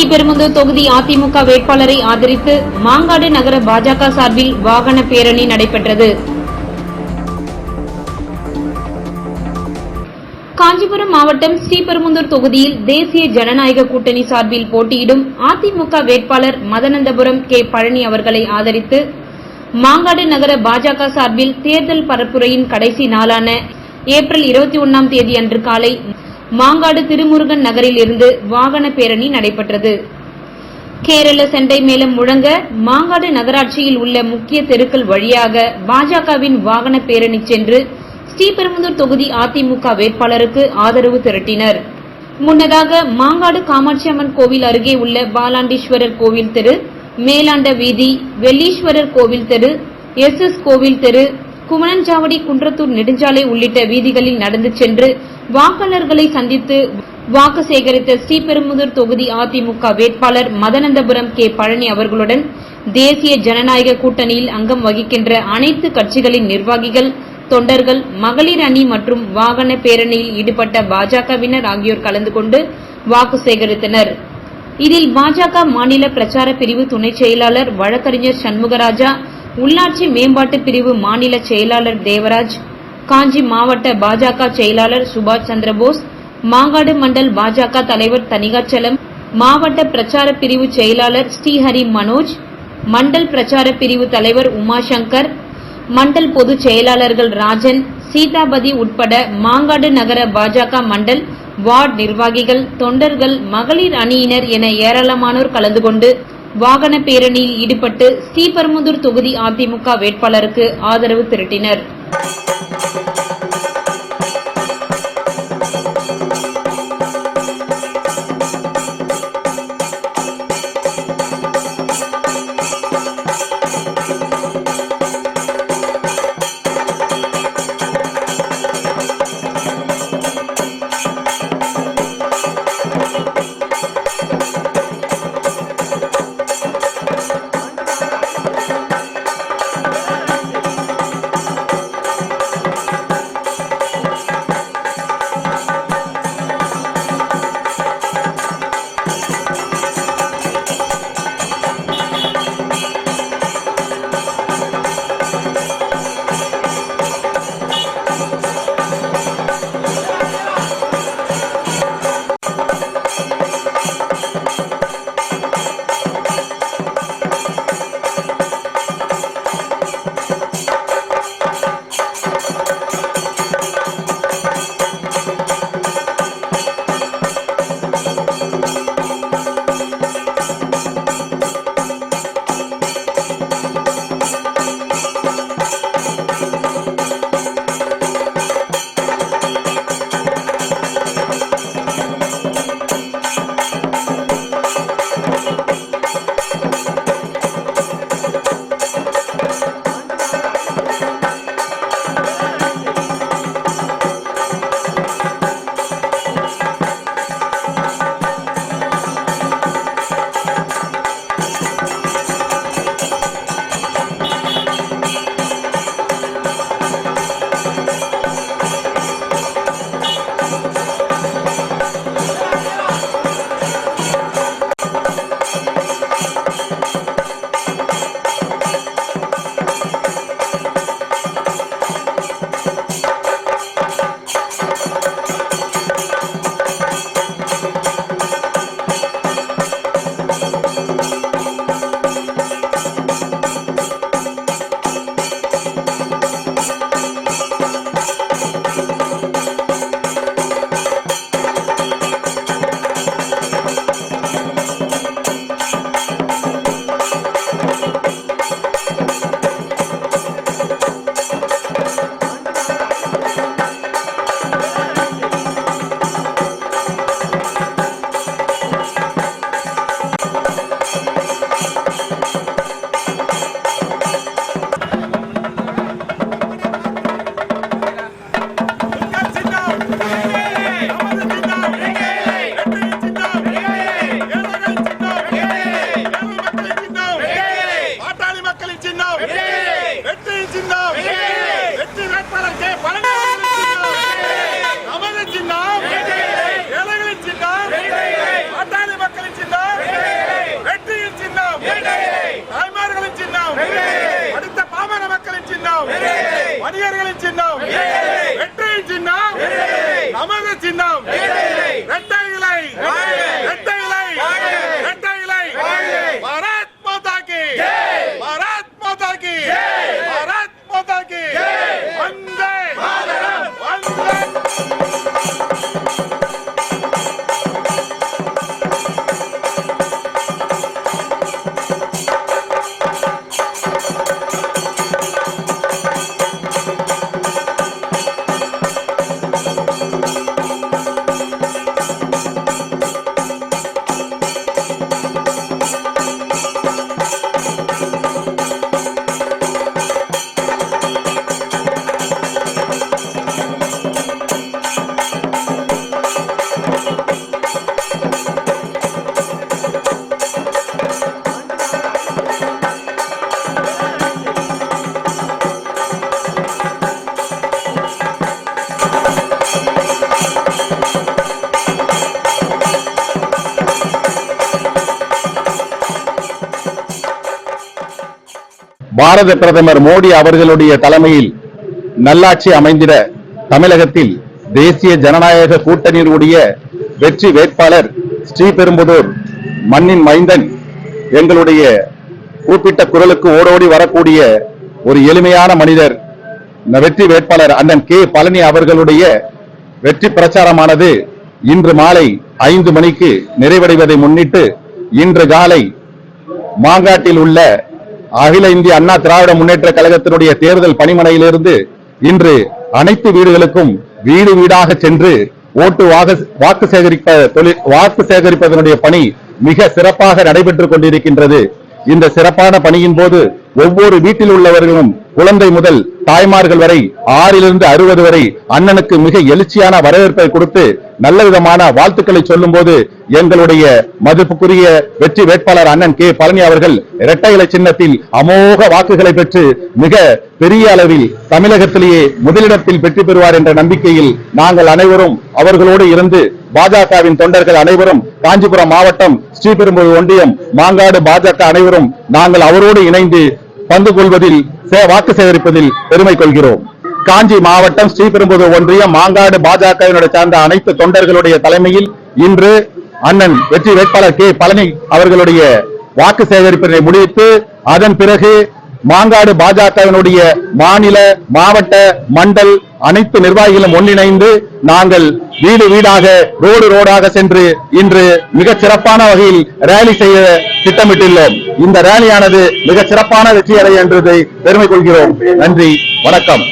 ஸ்ரீபெரும்புதூர் தொகுதி அதிமுக வேட்பாளரை ஆதரித்து மாங்காடு நகர பாஜக சார்பில் வாகன பேரணி நடைபெற்றது. காஞ்சிபுரம் மாவட்டம் ஸ்ரீபெரும்புதூர் தொகுதியில் தேசிய ஜனநாயக கூட்டணி சார்பில் போட்டியிடும் அதிமுக வேட்பாளர் மதனந்தபுரம் கே. பழனி அவர்களை ஆதரித்து மாங்காடு நகர பாஜக சார்பில் தேர்தல் பரப்புரையின் கடைசி நாளான ஏப்ரல் 21ஆம் தேதி அன்று காலை மாங்காடு திருமுருகன் நகரில் இருந்து வாகன பேரணி நடைபெற்றது. கேரள செண்டை மேளம் முழங்க மாங்காடு நகராட்சியில் உள்ள முக்கிய தெருக்கள் வழியாக பாஜகவின் வாகன பேரணி சென்று ஸ்ரீபெரும்புதூர் தொகுதி அதிமுக வேட்பாளருக்கு ஆதரவு திரட்டினர். முன்னதாக மாங்காடு காமாட்சி அம்மன் கோவில் அருகே உள்ள பாலாண்டீஸ்வரர் கோவில் தெரு, மேலாண்ட வீதி, வெள்ளீஸ்வரர் கோவில் தெரு, SS கோவில் தெரு, குமணஞ்சாவடி, குன்றத்தூர் நெடுஞ்சாலை உள்ளிட்ட வீதிகளில் நடந்து சென்று வாக்காளர்களை சந்தித்து வாக்கு சேகரித்த ஸ்ரீபெரும்புதூர் தொகுதி அதிமுக வேட்பாளர் மதனந்தபுரம் கே. பழனி அவர்களுடன் தேசிய ஜனநாயக கூட்டணியில் அங்கம் வகிக்கின்ற அனைத்து கட்சிகளின் நிர்வாகிகள், தொண்டர்கள், மகளிர் அணி மற்றும் வாகன பேரணியில் ஈடுபட்ட பாஜகவினர் ஆகியோர் கலந்து கொண்டு வாக்கு சேகரித்தனர். இதில் பாஜக மாநில பிரச்சார பிரிவு துணை செயலாளர் வழக்கறிஞர் சண்முகராஜா, உள்ளாட்சி மேம்பாட்டு பிரிவு மாநில செயலாளர் தேவராஜ், காஞ்சி மாவட்ட பாஜக செயலாளர் சுபாஷ் சந்திரபோஸ், மாங்காடு மண்டல் பாஜக தலைவர் தனிகாச்சலம், மாவட்ட பிரச்சார பிரிவு செயலாளர் ஸ்ரீஹரி மனோஜ், மண்டல் பிரச்சார பிரிவு தலைவர் உமாசங்கர், மண்டல் பொதுச் செயலாளர்கள் ராஜன், சீதாபதி உட்பட மாங்காடு நகர பாஜக மண்டல், வார்டு நிர்வாகிகள், தொண்டர்கள், மகளிர் அணியினர் என ஏராளமானோர் கலந்து கொண்டு வாகன பேரணியில் ஈடுபட்டு ஸ்ரீபெரும்புதூர் தொகுதி அதிமுக வேட்பாளருக்கு ஆதரவு திரட்டினர். நமது சின்னம், ஏழைகளின் சின்னம், பாட்டாளி மக்களின் சின்னம். வணிகர்களின் சின்னம் வெற்றியின் சின்னம் நமது சின்னம் இரட்டை இலை இரட்டை இலை இரட்டை இலை பாரத் மாதா கி பாரத் மாதா கி பாரத் மாதா கி வந்தே மாதரம் வந்தே பாரத பிரதமர் மோடி அவர்களுடைய தலைமையில் நல்லாட்சி அமைந்திட தமிழகத்தில் தேசிய ஜனநாயக கூட்டணியினுடைய வெற்றி வேட்பாளர் ஸ்ரீபெரும்புதூர் மண்ணின் மைந்தன், எங்களுடைய கூப்பிட்ட குரலுக்கு ஓடோடி வரக்கூடிய ஒரு எளிமையான மனிதர், வெற்றி வேட்பாளர் அண்ணன் கே பழனி அவர்களுடைய வெற்றி பிரச்சாரமானது இன்று மாலை 5 மணிக்கு நிறைவடைவதை முன்னிட்டு இன்று காலை மாங்காட்டில் உள்ள அகில இந்திய அண்ணா திராவிட முன்னேற்ற கழகத்தினுடைய தேர்தல் பணிமனையிலிருந்து இன்று அனைத்து வீடுகளுக்கும் வீடு வீடாக சென்று வாக்கு சேகரிப்பதனுடைய பணி மிக சிறப்பாக நடைபெற்றுக் கொண்டிருக்கின்றது. இந்த சிறப்பான பணியின் போது ஒவ்வொரு வீட்டில் உள்ளவர்களும் குழந்தை முதல் தாய்மார்கள் வரை 6லிருந்து 60 வரை அண்ணனுக்கு மிக எழுச்சியான வரவேற்பை கொடுத்து நல்ல விதமான வாழ்த்துக்களை சொல்லும் போது எங்களுடைய மதிப்புக்குரிய வெற்றி வேட்பாளர் அண்ணன் கே பழனி அவர்கள் இரட்டை இலை சின்னத்தில் அமோக வாக்குகளை பெற்று மிக பெரிய அளவில் தமிழகத்திலேயே முதலிடத்தில் வெற்றி பெறுவார் என்ற நம்பிக்கையில் நாங்கள் அனைவரும் அவர்களோடு இருந்து பாஜகவின் தொண்டர்கள் அனைவரும் காஞ்சிபுரம் மாவட்டம் ஸ்ரீபெரும்புதூர் ஒன்றியம் மாங்காடு பாஜக அனைவரும் நாங்கள் அவரோடு இணைந்து பங்கு கொள்வதில் வாக்கு சேகரிப்பதில் பெருமை கொள்கிறோம். காஞ்சி மாவட்டம் ஸ்ரீபெரும்புதூர் ஒன்றியம் மாங்காடு பாஜகவினுடைய சார்ந்த அனைத்து தொண்டர்களுடைய தலைமையில் இன்று அண்ணன் வெற்றி வேட்பாளர் கே பழனி அவர்களுடைய வாக்கு சேகரிப்பினை முடித்து அதன் பிறகு மாங்காடு பாஜகவினுடைய மாநில மாவட்ட மண்டல் அனைத்து நிர்வாகிகளும் ஒன்றிணைந்து நாங்கள் வீடு வீடாக ரோடாக சென்று இன்று மிக சிறப்பான வகையில் ரேலி செய்ய திட்டமிட்டுள்ளோம். இந்த ரேலியானது மிக சிறப்பான வெற்றி அடைய என்றதை பெருமை கொள்கிறோம். நன்றி, வணக்கம்.